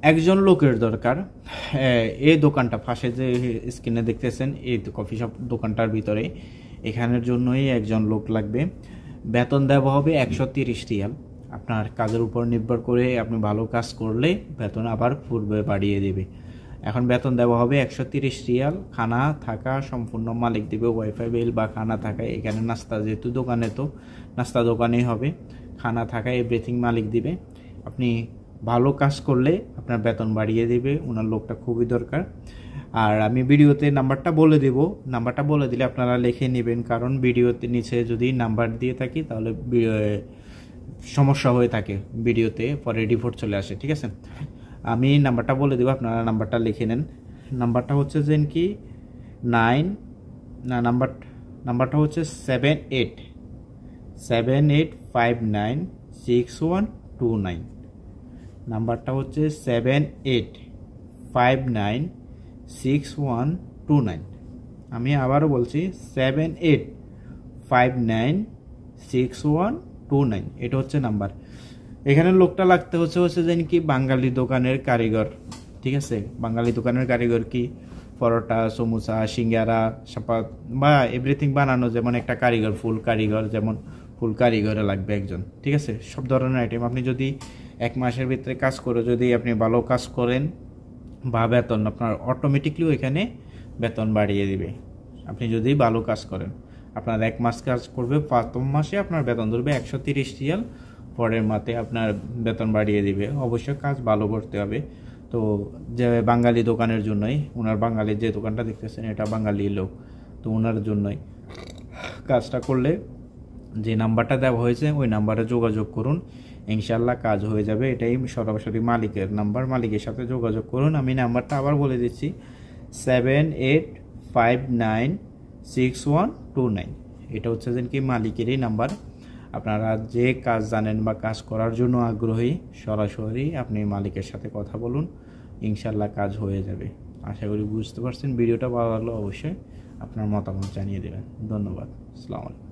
একজন লোকের দরকার। এই দোকানটা পাশে যে স্ক্রিনে দেখতেছেন, এই কফি শপ দোকানটার ভিতরে, এখানের জন্যই একজন লোক লাগবে। বেতন দেওয়া হবে 130 রিয়াল। আপনার কাজের উপর নির্ভর করে আপনি ভালো কাজ করলে বেতন আবার পূর্বে বাড়িয়ে দেবে। এখন বেতন দেওয়া হবে 130 রিয়াল। খানা থাকা সম্পূর্ণ মালিক দেবে, ওয়াইফাই বিল বা খানা থাকা। এখানে নাস্তা, যেহেতু দোকানে তো নাস্তা দোকানেই হবে, খানা থাকা এভরিথিং মালিক দিবে। আপনি ভালো কাজ করলে আপনার বেতন বাড়িয়ে দেবে। ওনার লোকটা খুবই দরকার। আর আমি ভিডিওতে নাম্বারটা বলে দেব, নাম্বারটা বলে দিলে আপনারা লিখে নেবেন, কারণ ভিডিওতে নিচে যদি নাম্বার দিয়ে থাকি তাহলে সমস্যা হয়ে থাকে, ভিডিওতে পরে রিপোর্ট চলে আসে। ঠিক আছে, আমি নাম্বারটা বলে দেবো, আপনারা নাম্বারটা লিখে নেন। নাম্বারটা হচ্ছে যে কি 9 না, নাম্বারটা হচ্ছে 78596129। নাম্বারটা হচ্ছে 78596129। আমি আবারও বলছি 78596129। এটা হচ্ছে নাম্বার। এখানে লোকটা লাগতে হচ্ছে যে কি বাঙালি দোকানের কারিগর। ঠিক আছে, বাঙালি দোকানের কারিগর কি পরোটা, সমোসা, সিঙ্গারা, চাপাত বা এভরিথিং বানানো, যেমন একটা কারিগর, ফুল কারিগর, যেমন ফুল কারিগরে লাগবে একজন। ঠিক আছে, সব ধরনের আইটেম। আপনি যদি 1 মাসের ভিতরে কাজ করে যদি আপনি ভালো কাজ করেন বা বেতন আপনার অটোমেটিকলি এখানে বেতন বাড়িয়ে দিবে। আপনি যদি ভালো কাজ করেন, আপনার 1 মাস কাজ করবে, 5ম মাসে আপনার বেতন ধরবে 130 রিয়াল, পরের মাসে আপনার বেতন বাড়িয়ে দিবে। অবশ্যই কাজ ভালো করতে হবে। তো যে বাঙালি দোকানের জন্যই, ওনার বাঙালি যে দোকানটা দেখতেছেন এটা বাঙালি লোক, তো ওনার জন্যই কাজটা করলে যে নাম্বারটা দেওয়া হয়েছে ওই নাম্বারে যোগাযোগ করুন, ইনশাল্লাহ কাজ হয়ে যাবে। এটাই সরাসরি মালিকের নাম্বার, মালিকের সাথে যোগাযোগ করুন। আমি নাম্বারটা আবার বলে দিচ্ছি, 78596129। এটা হচ্ছে যে কি মালিকেরই নাম্বার। আপনারা যে কাজ জানেন বা কাজ করার জন্য আগ্রহী, সরাসরি আপনি মালিকের সাথে কথা বলুন, ইনশাল্লাহ কাজ হয়ে যাবে। আশা করি বুঝতে পারছেন। ভিডিওটা ভালো লাগলো অবশ্যই আপনার মতামত জানিয়ে দেবেন। ধন্যবাদ। আসসালামু আলাইকুম।